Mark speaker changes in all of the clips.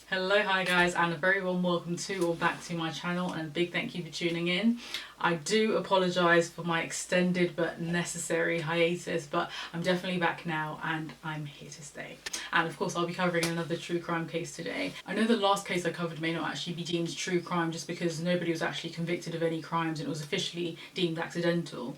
Speaker 1: Hello, hi guys, and a very warm welcome to or back to my channel, and a big thank you for tuning in. I do apologise for my extended but necessary hiatus, but I'm definitely back now and I'm here to stay. And of course I'll be covering another true crime case today. I know the last case I covered may not actually be deemed true crime just because nobody was actually convicted of any crimes and it was officially deemed accidental.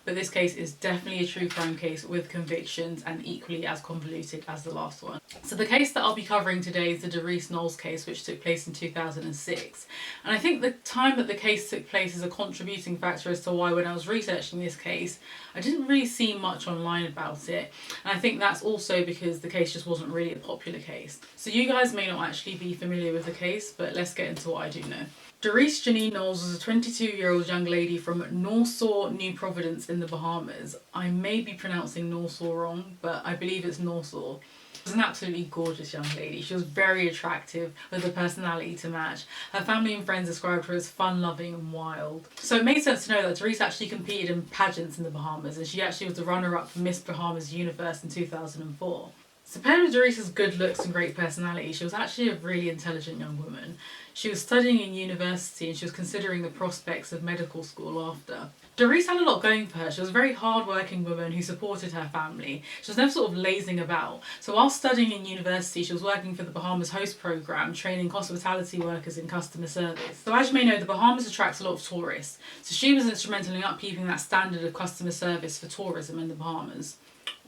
Speaker 1: But this case is definitely a true crime case with convictions and equally as convoluted as the last one. So the case that I'll be covering today is the Darice Knowles case, which took place in 2006. And I think the time that the case took place is a contributing factor as to why when I was researching this case, I didn't really see much online about it. And I think that's also because the case just wasn't really a popular case. So you guys may not actually be familiar with the case, but let's get into what I do know. Darice Janine Knowles was a 22-year-old young lady from Nassau, New Providence in the Bahamas. I may be pronouncing Nassau wrong, but I believe it's Nassau. She was an absolutely gorgeous young lady. She was very attractive with a personality to match. Her family and friends described her as fun-loving and wild. So it made sense to know that Darice actually competed in pageants in the Bahamas, and she actually was the runner-up for Miss Bahamas Universe in 2004. So paired with Darice's good looks and great personality, she was actually a really intelligent young woman. She was studying in university and she was considering the prospects of medical school after. Darice had a lot going for her. She was a very hard-working woman who supported her family. She was never sort of lazing about. So while studying in university, she was working for the Bahamas Host Programme, training hospitality workers in customer service. So as you may know, the Bahamas attracts a lot of tourists. So she was instrumental in upkeeping that standard of customer service for tourism in the Bahamas.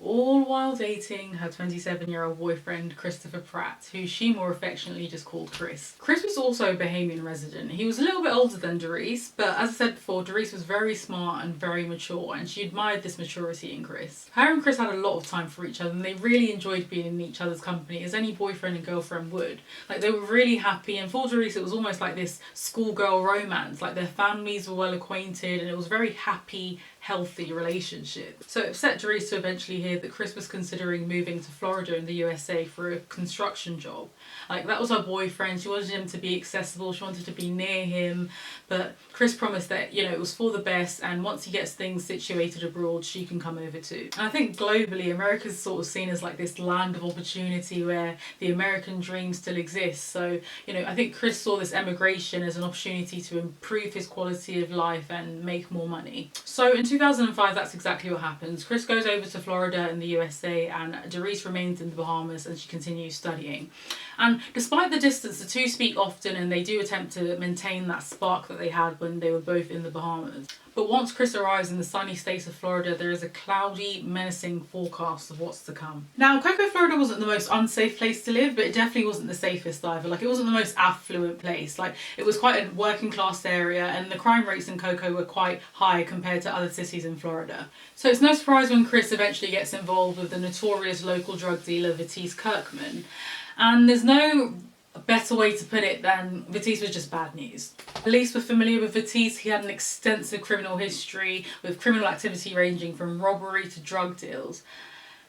Speaker 1: All while dating her 27-year-old boyfriend Christopher Pratt, who she more affectionately just called Chris. Chris was also a Bahamian resident. He was a little bit older than Darice, but as I said before, Darice was very smart and very mature, and she admired this maturity in Chris. Her and Chris had a lot of time for each other, and they really enjoyed being in each other's company, as any boyfriend and girlfriend would. Like, they were really happy, and for Darice it was almost like this schoolgirl romance. Like, their families were well acquainted, and it was a very happy, healthy relationship. So it upset Darice to eventually hear that Chris was considering moving to Florida in the USA for a construction job. Like, that was her boyfriend. She wanted him to be accessible. She wanted to be near him. But Chris promised that, you know, it was for the best, and once he gets things situated abroad, she can come over too. And I think globally, America's sort of seen as like this land of opportunity where the American dream still exists. So, you know, I think Chris saw this emigration as an opportunity to improve his quality of life and make more money. So in 2005, that's exactly what happens. Chris goes over to Florida in the USA, and Darice remains in the Bahamas and she continues studying. And despite the distance, the two speak often and they do attempt to maintain that spark that they had when they were both in the Bahamas. But once Chris arrives in the sunny state of Florida, there is a cloudy, menacing forecast of what's to come. Now, Cocoa, Florida wasn't the most unsafe place to live, but it definitely wasn't the safest either. Like, it wasn't the most affluent place. Like, it was quite a working class area, and the crime rates in Cocoa were quite high compared to other cities in Florida. So it's no surprise when Chris eventually gets involved with the notorious local drug dealer Vitesse Kirkman. And there's no better way to put it than Vitesse was just bad news. Police were familiar with Vitesse. He had an extensive criminal history with criminal activity ranging from robbery to drug deals.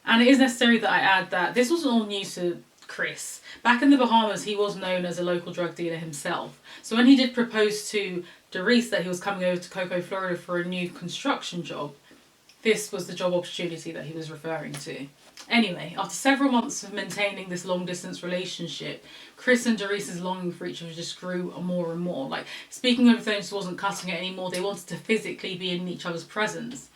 Speaker 1: And it is necessary that I add that this wasn't all news to Chris. Back in the Bahamas, he was known as a local drug dealer himself. So when he did propose to Darice that he was coming over to Cocoa, Florida for a new construction job, this was the job opportunity that he was referring to. Anyway, after several months of maintaining this long-distance relationship, Chris and Darice's longing for each other just grew more and more. Like, speaking over the phone just wasn't cutting it anymore. They wanted to physically be in each other's presence.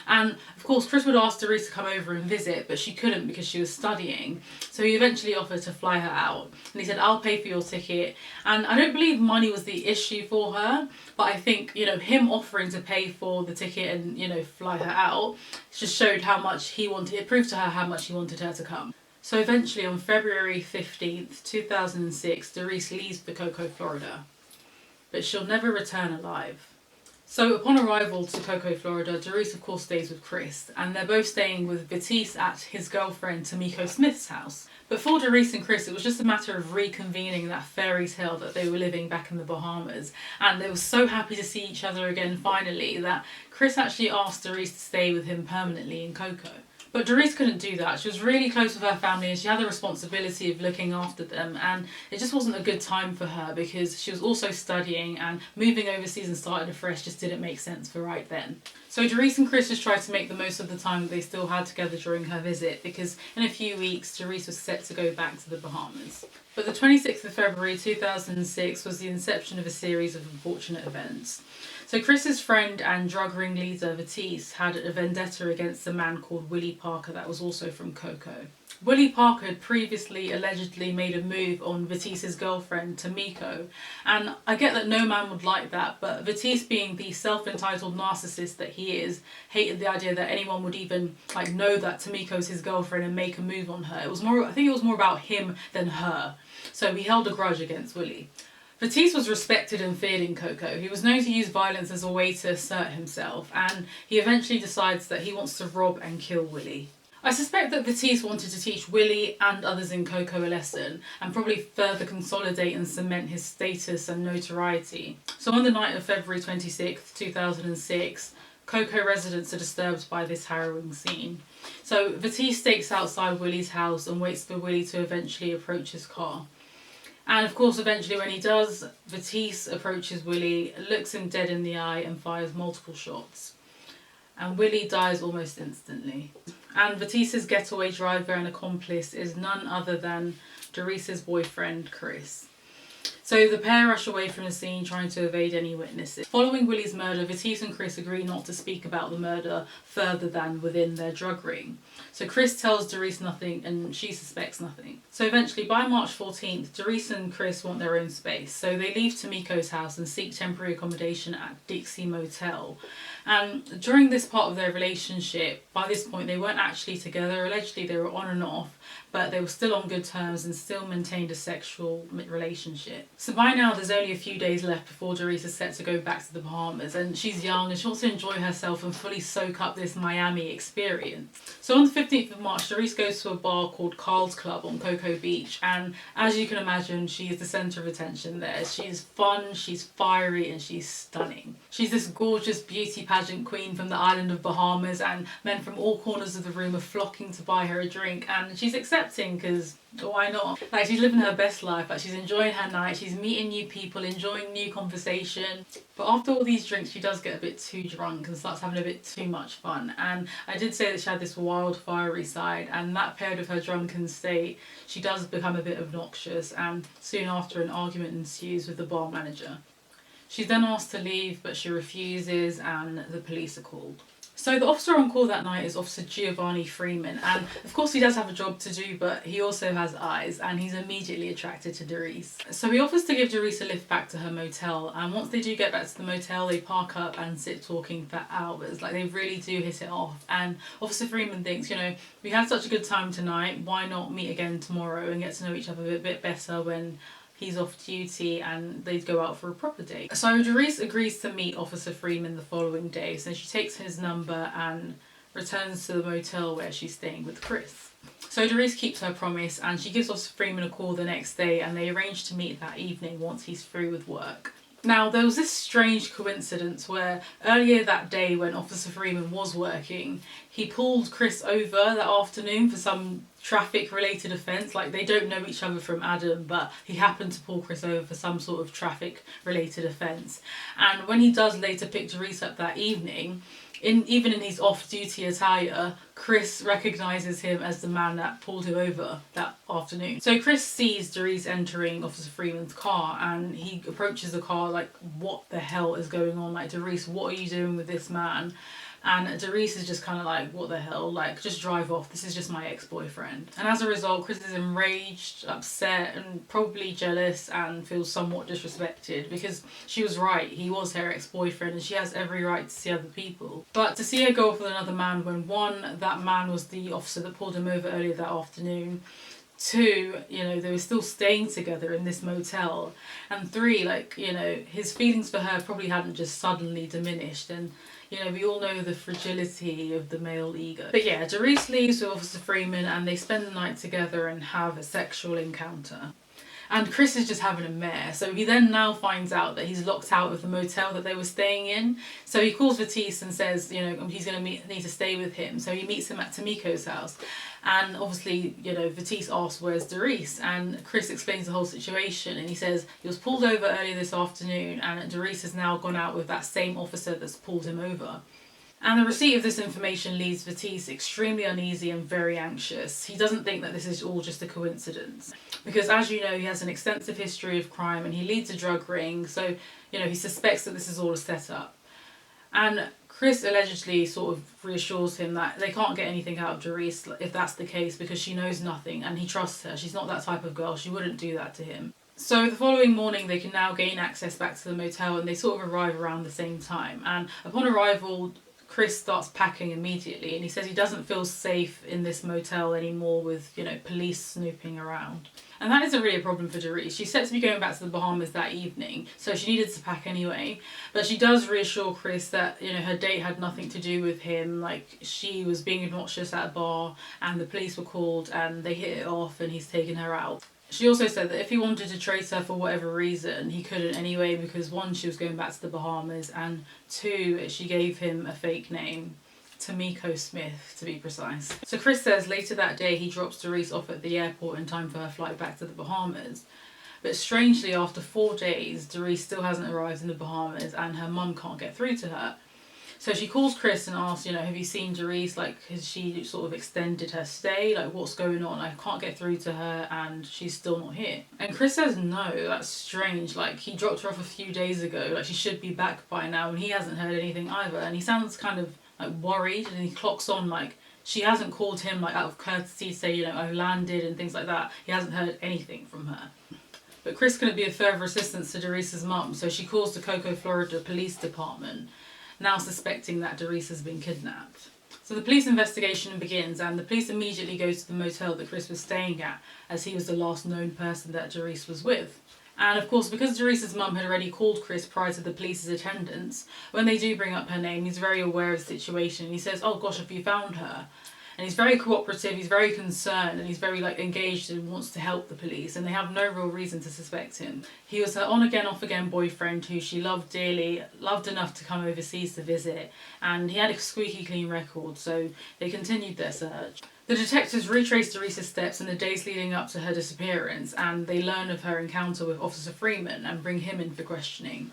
Speaker 1: And of course, Chris would ask Darice to come over and visit, but she couldn't because she was studying. So he eventually offered to fly her out. And he said, I'll pay for your ticket. And I don't believe money was the issue for her, but I think, you know, him offering to pay for the ticket and, you know, fly her out just showed how much he wanted, it proved to her how much he wanted her to come. So eventually on February 15th, 2006, Darice leaves for Cocoa, Florida. But she'll never return alive. So upon arrival to Cocoa, Florida, Darice of course stays with Chris, and they're both staying with Vitesse at his girlfriend Tamiko Smith's house. But for Darice and Chris, it was just a matter of reconvening that fairy tale that they were living back in the Bahamas, and they were so happy to see each other again finally that Chris actually asked Darice to stay with him permanently in Cocoa. But Darice couldn't do that. She was really close with her family and she had the responsibility of looking after them, and it just wasn't a good time for her because she was also studying, and moving overseas and starting afresh just didn't make sense for right then. So Darice and Chris just tried to make the most of the time that they still had together during her visit, because in a few weeks Darice was set to go back to the Bahamas. But the 26th of February 2006 was the inception of a series of unfortunate events. So Chris's friend and drug ringleader Darice had a vendetta against a man called Willie Parker that was also from Coco. Willie Parker had previously allegedly made a move on Darice's girlfriend, Tamiko, and I get that no man would like that, but Darice, being the self-entitled narcissist that he is, hated the idea that anyone would even know that Tamiko's his girlfriend and make a move on her. I think it was more about him than her, so he held a grudge against Willie. Darice was respected and feared in Coco. He was known to use violence as a way to assert himself, and he eventually decides that he wants to rob and kill Willie. I suspect that Darice wanted to teach Willie and others in Coco a lesson and probably further consolidate and cement his status and notoriety. So on the night of February 26, 2006, Coco residents are disturbed by this harrowing scene. So Darice stakes outside Willie's house and waits for Willie to eventually approach his car. And of course, eventually when he does, Darice approaches Willie, looks him dead in the eye and fires multiple shots. And Willie dies almost instantly. And Darice's getaway driver and accomplice is none other than Darice's boyfriend, Chris. So the pair rush away from the scene, trying to evade any witnesses. Following Willie's murder, Darice and Chris agree not to speak about the murder further than within their drug ring. So Chris tells Darice nothing and she suspects nothing. So eventually, by March 14th, Darice and Chris want their own space. So they leave Tamiko's house and seek temporary accommodation at Dixie Motel. And during this part of their relationship, by this point they weren't actually together. Allegedly they were on and off, but they were still on good terms and still maintained a sexual relationship. So by now there's only a few days left before Darice is set to go back to the Bahamas, and she's young and she wants to enjoy herself and fully soak up this Miami experience. So on the 15th of March, Darice goes to a bar called Carl's Club on Cocoa Beach, and as you can imagine, she is the centre of attention there. She's fun, she's fiery, and she's stunning. She's this gorgeous beauty pageant queen from the island of Bahamas, and men from all corners of the room are flocking to buy her a drink, and she's accepting because why not? She's living her best life, she's enjoying her night, she's meeting new people, enjoying new conversation. But after all these drinks, she does get a bit too drunk and starts having a bit too much fun. And I did say that she had this wild, fiery side, and that paired with her drunken state, she does become a bit obnoxious, and soon after an argument ensues with the bar manager. She's then asked to leave, but she refuses and the police are called. So the officer on call that night is Officer Giovanni Freeman, and of course he does have a job to do, but he also has eyes, and he's immediately attracted to Darice. So he offers to give Darice a lift back to her motel, and once they do get back to the motel, they park up and sit talking for hours. They really do hit it off, and Officer Freeman thinks, we had such a good time tonight, why not meet again tomorrow and get to know each other a bit better when he's off duty and they'd go out for a proper date. So Darice agrees to meet Officer Freeman the following day. So she takes his number and returns to the motel where she's staying with Chris. So Darice keeps her promise and she gives Officer Freeman a call the next day, and they arrange to meet that evening once he's through with work. Now, there was this strange coincidence where earlier that day when Officer Freeman was working, he pulled Chris over that afternoon for some traffic-related offence. They don't know each other from Adam, but he happened to pull Chris over for some sort of traffic-related offence. And when he does later pick Darice up that evening, even in his off-duty attire, Chris recognises him as the man that pulled him over that afternoon. So Chris sees Darice entering Officer Freeman's car, and he approaches the car what the hell is going on? Darice, what are you doing with this man? And Darice is just kind of what the hell? Just drive off. This is just my ex-boyfriend. And as a result, Chris is enraged, upset, and probably jealous, and feels somewhat disrespected because she was right. He was her ex-boyfriend and she has every right to see other people. But to see her go off with another man when one, that man was the officer that pulled him over earlier that afternoon. Two, they were still staying together in this motel. And three, his feelings for her probably hadn't just suddenly diminished. And we all know the fragility of the male ego. But yeah, Darice leaves with Officer Freeman and they spend the night together and have a sexual encounter. And Chris is just having a mare. So he then now finds out that he's locked out of the motel that they were staying in. So he calls Darice and says, he's going to need to stay with him. So he meets him at Tamiko's house. And obviously, Darice asks, where's Darice? And Chris explains the whole situation. And he says he was pulled over earlier this afternoon and Darice has now gone out with that same officer that's pulled him over. And the receipt of this information leaves Darice extremely uneasy and very anxious. He doesn't think that this is all just a coincidence. Because as you know, he has an extensive history of crime and he leads a drug ring, so, he suspects that this is all a setup. And Chris allegedly sort of reassures him that they can't get anything out of Darice if that's the case, because she knows nothing and he trusts her. She's not that type of girl. She wouldn't do that to him. So the following morning they can now gain access back to the motel and they sort of arrive around the same time. And upon arrival, Chris starts packing immediately and he says he doesn't feel safe in this motel anymore with, police snooping around. And that isn't really a problem for Darice. She's set to be going back to the Bahamas that evening, so she needed to pack anyway. But she does reassure Chris that, her date had nothing to do with him. Like, she was being obnoxious at a bar and the police were called and they hit it off and he's taken her out. She also said that if he wanted to trace her for whatever reason, he couldn't anyway, because one, she was going back to the Bahamas, and two, she gave him a fake name. Tamiko Smith, to be precise. So Chris says later that day he drops Darice off at the airport in time for her flight back to the Bahamas. But strangely, after 4 days, Darice still hasn't arrived in the Bahamas and her mum can't get through to her. So she calls Chris and asks, have you seen Darice? Like, has she sort of extended her stay? Like, what's going on? I can't get through to her and she's still not here. And Chris says, no, that's strange. Like, he dropped her off a few days ago. Like, she should be back by now and he hasn't heard anything either. And he sounds kind of worried, and he clocks on like she hasn't called him out of courtesy to say, I've landed and things like that. He hasn't heard anything from her. But Chris couldn't be of further assistance to Darice's mum, so she calls the Cocoa, Florida Police Department, now suspecting that Darice has been kidnapped. So the police investigation begins and the police immediately goes to the motel that Chris was staying at, as he was the last known person that Darice was with. And of course, because Darice's mum had already called Chris prior to the police's attendance, when they do bring up her name, he's very aware of the situation. He says, oh gosh, have you found her? And he's very cooperative, he's very concerned, and he's very engaged and wants to help the police, and they have no real reason to suspect him. He was her on-again, off-again boyfriend who she loved dearly, loved enough to come overseas to visit, and he had a squeaky clean record, so they continued their search. The detectives retrace Darice's steps in the days leading up to her disappearance, and they learn of her encounter with Officer Freeman and bring him in for questioning.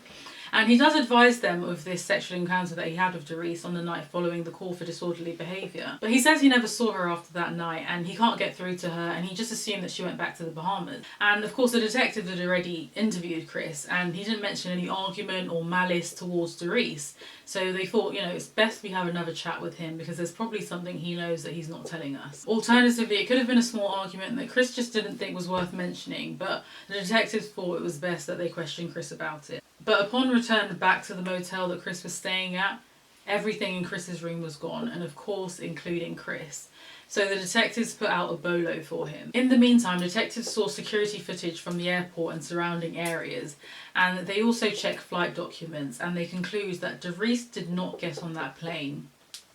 Speaker 1: And he does advise them of this sexual encounter that he had with Darice on the night following the call for disorderly behaviour. But he says he never saw her after that night and he can't get through to her, and he just assumed that she went back to the Bahamas. And of course the detective had already interviewed Chris and he didn't mention any argument or malice towards Darice. So they thought, it's best we have another chat with him because there's probably something he knows that he's not telling us. Alternatively, it could have been a small argument that Chris just didn't think was worth mentioning, but the detectives thought it was best that they question Chris about it. But upon return back to the motel that Chris was staying at, everything in Chris's room was gone, and of course including Chris. So the detectives put out a bolo for him. In the meantime, detectives saw security footage from the airport and surrounding areas, and they also checked flight documents, and they conclude that Darice did not get on that plane.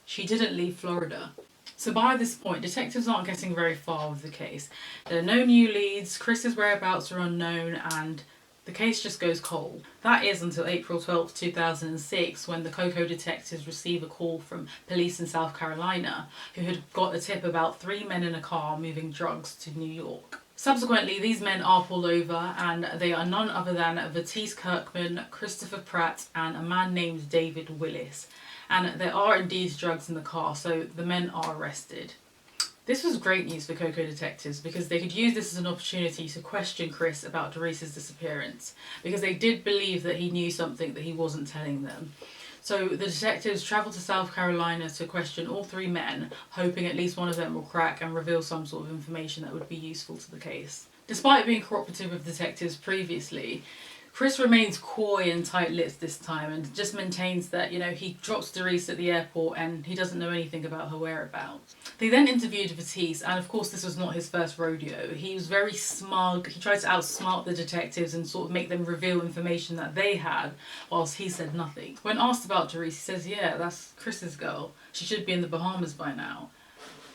Speaker 1: She didn't leave Florida. So by this point, detectives aren't getting very far with the case. There are no new leads, Chris's whereabouts are unknown, and the case just goes cold. That is until April 12th, 2006, when the Cocoa detectives receive a call from police in South Carolina who had got a tip about 3 men in a car moving drugs to New York. Subsequently, these men are pulled over and they are none other than Darice Kirkman, Christopher Pratt and a man named David Willis. And there are indeed drugs in the car, so the men are arrested. This was great news for Cocoa detectives because they could use this as an opportunity to question Chris about Darice's disappearance, because they did believe that he knew something that he wasn't telling them. So the detectives travelled to South Carolina to question all 3 men, hoping at least one of them will crack and reveal some sort of information that would be useful to the case. Despite being cooperative with detectives previously, Chris remains coy and tight-lipped this time and just maintains that, he drops Darice at the airport and he doesn't know anything about her whereabouts. They then interviewed Darice, and of course this was not his first rodeo. He was very smug. He tried to outsmart the detectives and sort of make them reveal information that they had, whilst he said nothing. When asked about Darice, he says, yeah, that's Chris's girl. She should be in the Bahamas by now.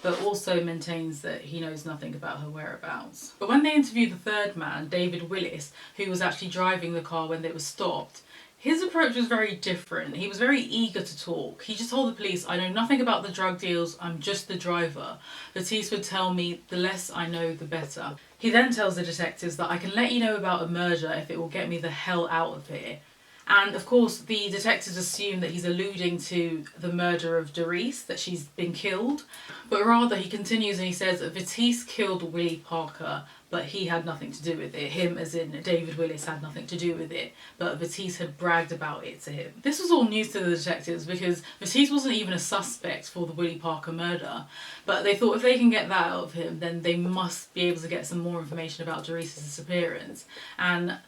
Speaker 1: But also maintains that he knows nothing about her whereabouts. But when they interviewed the 3rd man, David Willis, who was actually driving the car when it was stopped, his approach was very different. He was very eager to talk. He just told the police, I know nothing about the drug deals, I'm just the driver. Darice would tell me, the less I know, the better. He then tells the detectives that I can let you know about a murder if it will get me the hell out of here. And of course, the detectives assume that he's alluding to the murder of Darice, that she's been killed. But rather, he continues and he says that Batiste killed Willie Parker, but he had nothing to do with it. Him, as in David Willis, had nothing to do with it, but Batiste had bragged about it to him. This was all news to the detectives because Batiste wasn't even a suspect for the Willie Parker murder, but they thought if they can get that out of him, then they must be able to get some more information about Darice's disappearance. And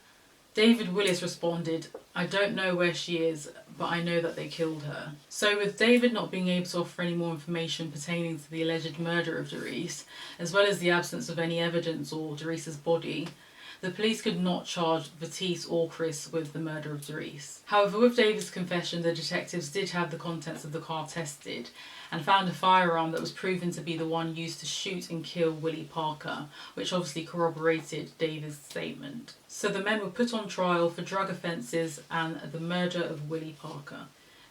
Speaker 1: David Willis responded, "I don't know where she is, but I know that they killed her." So with David not being able to offer any more information pertaining to the alleged murder of Darice, as well as the absence of any evidence or Darice's body, the police could not charge Batiste or Chris with the murder of Darice. However, with David's confession, the detectives did have the contents of the car tested and found a firearm that was proven to be the one used to shoot and kill Willie Parker, which obviously corroborated David's statement. So the men were put on trial for drug offences and the murder of Willie Parker.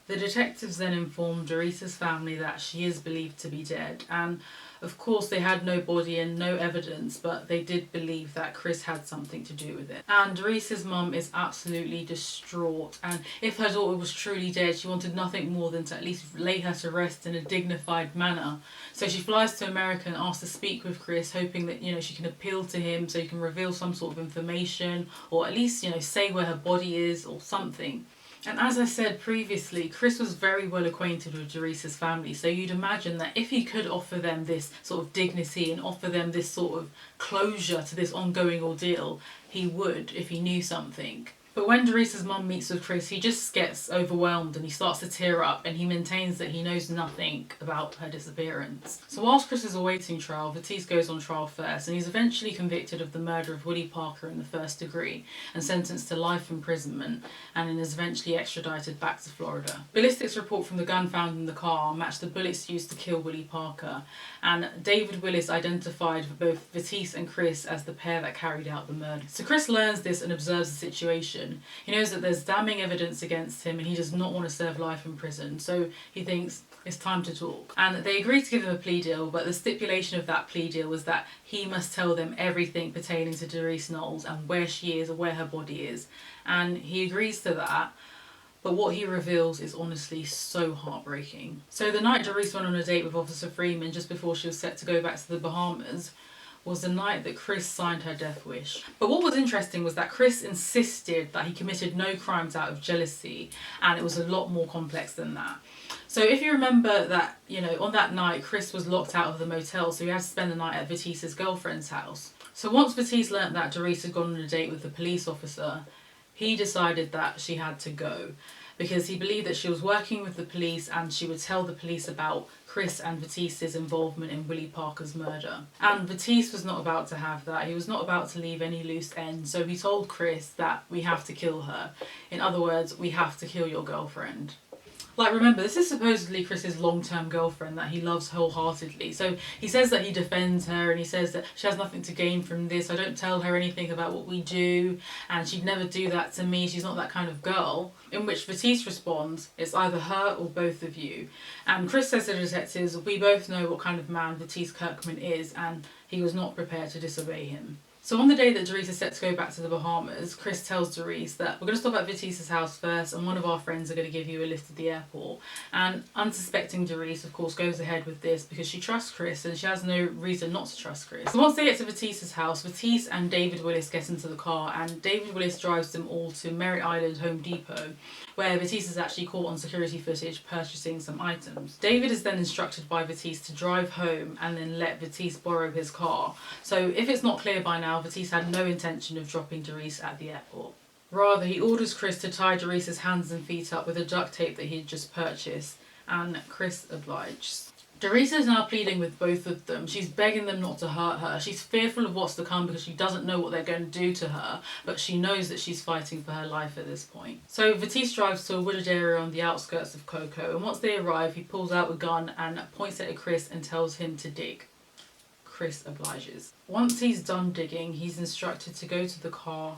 Speaker 1: The detectives then informed Darice's family that she is believed to be dead, and of course they had no body and no evidence, but they did believe that Chris had something to do with it. And Darice's mum is absolutely distraught, and if her daughter was truly dead, she wanted nothing more than to at least lay her to rest in a dignified manner. So she flies to America and asks to speak with Chris, hoping that, she can appeal to him so he can reveal some sort of information, or at least, say where her body is or something. And as I said previously, Chris was very well acquainted with Darice's family, so you'd imagine that if he could offer them this sort of dignity and offer them this sort of closure to this ongoing ordeal, he would if he knew something. But when Darice's mum meets with Chris, he just gets overwhelmed and he starts to tear up, and he maintains that he knows nothing about her disappearance. So whilst Chris is awaiting trial, Batiste goes on trial first, and he's eventually convicted of the murder of Willie Parker in the first degree and sentenced to life imprisonment, and is eventually extradited back to Florida. Ballistics report from the gun found in the car matched the bullets used to kill Willie Parker, and David Willis identified both Batiste and Chris as the pair that carried out the murder. So Chris learns this and observes the situation. He knows that there's damning evidence against him and he does not want to serve life in prison, so he thinks it's time to talk. And they agree to give him a plea deal, but the stipulation of that plea deal was that he must tell them everything pertaining to Darice Knowles and where she is or where her body is. And he agrees to that. But what he reveals is honestly so heartbreaking. So the night Darice went on a date with Officer Freeman just before she was set to go back to the Bahamas was the night that Chris signed her death wish. But what was interesting was that Chris insisted that he committed no crimes out of jealousy, and it was a lot more complex than that. So if you remember that, on that night, Chris was locked out of the motel, so he had to spend the night at Batiste's girlfriend's house. So once Batiste learnt that Darice had gone on a date with the police officer, he decided that she had to go, because he believed that she was working with the police and she would tell the police about Chris and Batiste's involvement in Willie Parker's murder. And Batiste was not about to have that. He was not about to leave any loose ends, so he told Chris that we have to kill her. In other words, we have to kill your girlfriend. Like, remember, this is supposedly Chris's long-term girlfriend that he loves wholeheartedly. So he says that he defends her and he says that she has nothing to gain from this. I don't tell her anything about what we do and she'd never do that to me. She's not that kind of girl. In which Batiste responds, it's either her or both of you. And Chris says to the detectives, we both know what kind of man Batiste Kirkman is, and he was not prepared to disobey him. So on the day that Darice is set to go back to the Bahamas, Chris tells Darice that we're going to stop at Batiste's house first and one of our friends are going to give you a lift at the airport. And unsuspecting Darice, of course, goes ahead with this because she trusts Chris and she has no reason not to trust Chris. So once they get to Batiste's house, Batiste and David Willis get into the car and David Willis drives them all to Merritt Island Home Depot, where Batiste is actually caught on security footage purchasing some items. David is then instructed by Batiste to drive home and then let Batiste borrow his car. So if it's not clear by now, Batiste had no intention of dropping Darice at the airport. Rather, he orders Chris to tie Darice's hands and feet up with the duct tape that he had just purchased, and Chris obliges. Darice is now pleading with both of them. She's begging them not to hurt her. She's fearful of what's to come because she doesn't know what they're going to do to her, but she knows that she's fighting for her life at this point. So Batiste drives to a wooded area on the outskirts of Coco, and once they arrive, he pulls out a gun and points it at Chris and tells him to dig. Chris obliges. Once he's done digging, he's instructed to go to the car,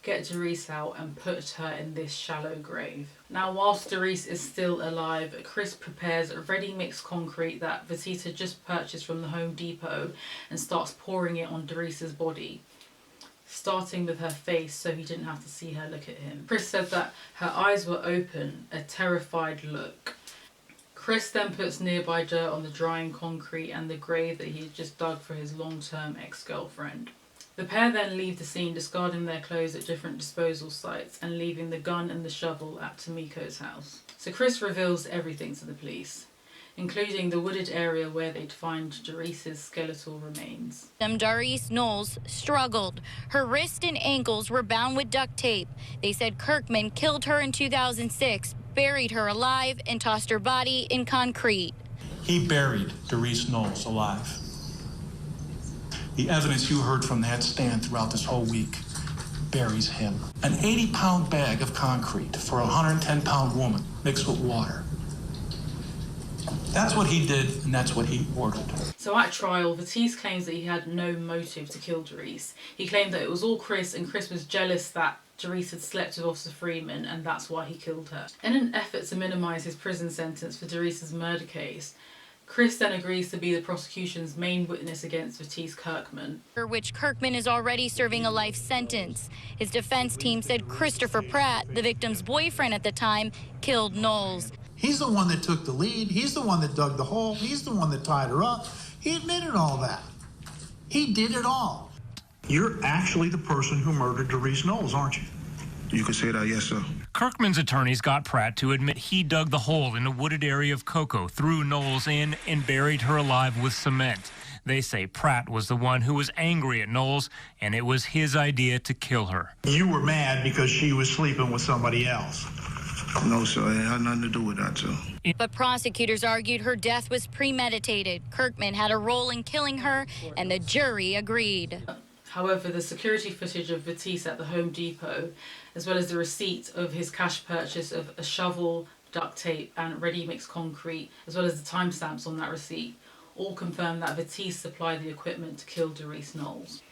Speaker 1: get Darice out and put her in this shallow grave. Now, whilst Darice is still alive, Chris prepares ready mixed concrete that Batiste had just purchased from the Home Depot and starts pouring it on Darice's body. starting with her face so he didn't have to see her look at him. Chris said that her eyes were open, a terrified look. Chris then puts nearby dirt on the drying concrete and the grave that he had just dug for his long-term ex-girlfriend. The pair then leave the scene, discarding their clothes at different disposal sites and leaving the gun and the shovel at Tomiko's house. So Chris reveals everything to the police, including the wooded area where they'd find Darice's skeletal remains.
Speaker 2: Darice Knowles struggled. Her wrists and ankles were bound with duct tape. They said Kirkman killed her in 2006, buried her alive, and tossed her body in concrete.
Speaker 3: He buried Darice Knowles alive. The evidence you heard from that stand throughout this whole week buries him. An 80-pound bag of concrete for a 110-pound woman mixed with water. That's what he did, and that's what he ordered.
Speaker 1: So at trial, Batiste claims that he had no motive to kill Darice. He claimed that it was all Chris, and Chris was jealous that Darice had slept with Officer Freeman, and that's why he killed her. In an effort to minimise his prison sentence for Darice's murder case, Chris then agrees to be the prosecution's main witness against Batiste Kirkman.
Speaker 2: For which Kirkman is already serving a life sentence. His defense team said Christopher Pratt, the victim's boyfriend at the time, killed Knowles.
Speaker 4: He's the one that took the lead. He's the one that dug the hole. He's the one that tied her up. He admitted all that. He did it all. You're actually the person who murdered Darice Knowles, aren't you?
Speaker 5: You could say that, yes, sir.
Speaker 6: Kirkman's attorneys got Pratt to admit he dug the hole in a wooded area of Cocoa, threw Knowles in, and buried her alive with cement. They say Pratt was the one who was angry at Knowles, and it was his idea to kill her.
Speaker 4: You were mad because she was sleeping with somebody else.
Speaker 5: No, sir. It had nothing to do with that, sir.
Speaker 2: But prosecutors argued her death was premeditated. Kirkman had a role in killing her, and the jury agreed.
Speaker 1: However, the security footage of Batiste at the Home Depot, as well as the receipt of his cash purchase of a shovel, duct tape and ready-mix concrete, as well as the timestamps on that receipt, all confirm that Batiste supplied the equipment to kill Darice Knowles,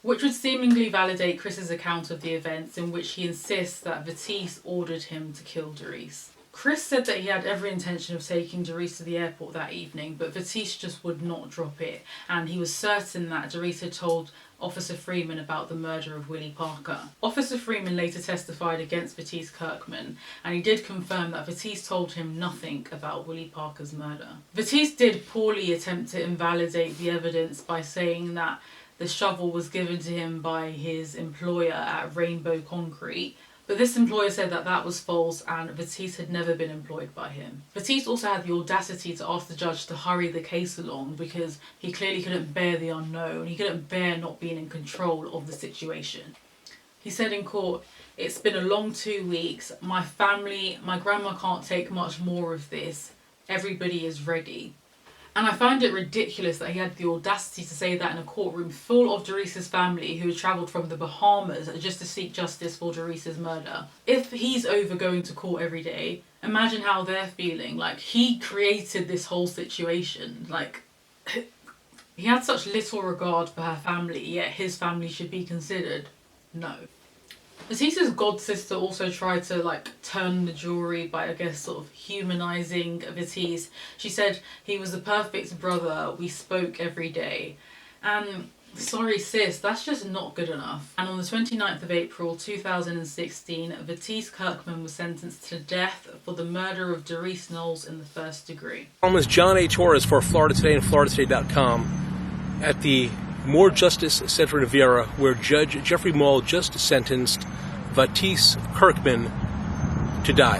Speaker 1: which would seemingly validate Chris's account of the events, in which he insists that Batiste ordered him to kill Darice. Chris said that he had every intention of taking Darice to the airport that evening, but Batiste just would not drop it, and he was certain that Darice had told Officer Freeman about the murder of Willie Parker. Officer Freeman later testified against Batiste Kirkman, and he did confirm that Batiste told him nothing about Willie Parker's murder. Batiste did poorly attempt to invalidate the evidence by saying that the shovel was given to him by his employer at Rainbow Concrete, but this employer said that that was false and Batiste had never been employed by him. Batiste also had the audacity to ask the judge to hurry the case along because he clearly couldn't bear the unknown. He couldn't bear not being in control of the situation. He said in court, "It's been a long 2 weeks. My family, my grandma can't take much more of this. Everybody is ready." And I find it ridiculous that he had the audacity to say that in a courtroom full of Darice's family who had travelled from the Bahamas just to seek justice for Darice's murder. If he's over going to court every day, imagine how they're feeling. Like, he created this whole situation. Like, he had such little regard for her family, yet his family should be considered. No. Batista's god sister also tried to turn the jury by, I guess, sort of humanising Batiste. She said he was the perfect brother, we spoke every day. And sorry sis, that's just not good enough. And on the 29th of April 2016, Batiste Kirkman was sentenced to death for the murder of Darice Knowles in the first degree.
Speaker 7: Is John A. Torres for Florida Today and FloridaToday.com at the More Justice Center in Viera, where Judge Jeffrey Mull just sentenced Batiste Kirkman to die.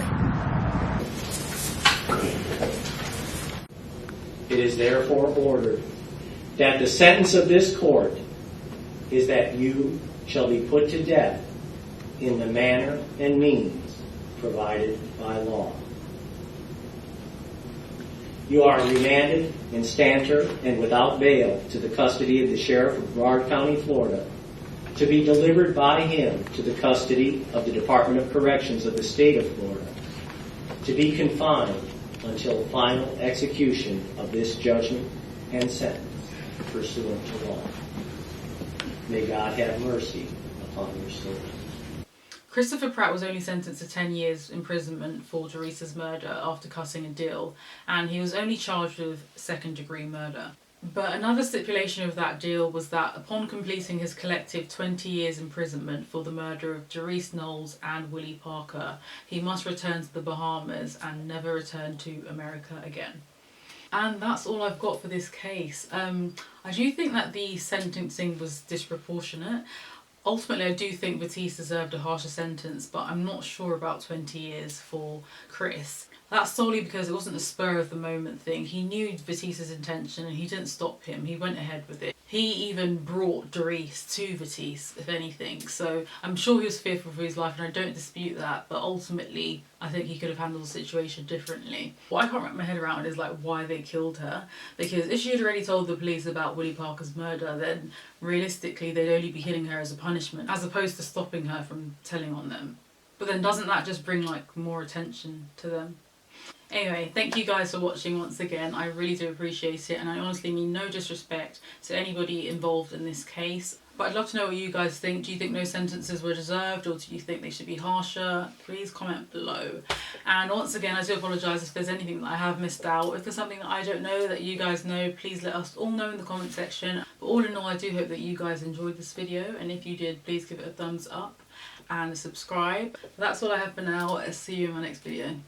Speaker 8: It is therefore ordered that the sentence of this court is that you shall be put to death in the manner and means provided by law. You are remanded in stanter and without bail to the custody of the Sheriff of Broward County, Florida, to be delivered by him to the custody of the Department of Corrections of the state of Florida, to be confined until final execution of this judgment and sentence pursuant to law. May God have mercy upon your soul.
Speaker 1: Christopher Pratt was only sentenced to 10 years imprisonment for Darice's murder after cutting a deal, and he was only charged with second-degree murder. But another stipulation of that deal was that upon completing his collective 20 years imprisonment for the murder of Darice Knowles and Willie Parker, he must return to the Bahamas and never return to America again. And that's all I've got for this case. I do think that the sentencing was disproportionate. Ultimately, I do think Batiste deserved a harsher sentence, but I'm not sure about 20 years for Chris. That's solely because it wasn't a spur of the moment thing. He knew Batiste's intention and he didn't stop him. He went ahead with it. He even brought Darice to Batiste, if anything. So I'm sure he was fearful for his life, and I don't dispute that. But ultimately, I think he could have handled the situation differently. What I can't wrap my head around is like why they killed her. Because if she had already told the police about Willie Parker's murder, then realistically they'd only be killing her as a punishment, as opposed to stopping her from telling on them. But then doesn't that just bring like more attention to them? Anyway, thank you guys for watching once again. I really do appreciate it, and I honestly mean no disrespect to anybody involved in this case. But I'd love to know what you guys think. Do you think no sentences were deserved, or do you think they should be harsher? Please comment below. And once again, I do apologise if there's anything that I have missed out. If there's something that I don't know that you guys know, please let us all know in the comment section. But all in all, I do hope that you guys enjoyed this video, and if you did, please give it a thumbs up and subscribe. That's all I have for now. I'll see you in my next video.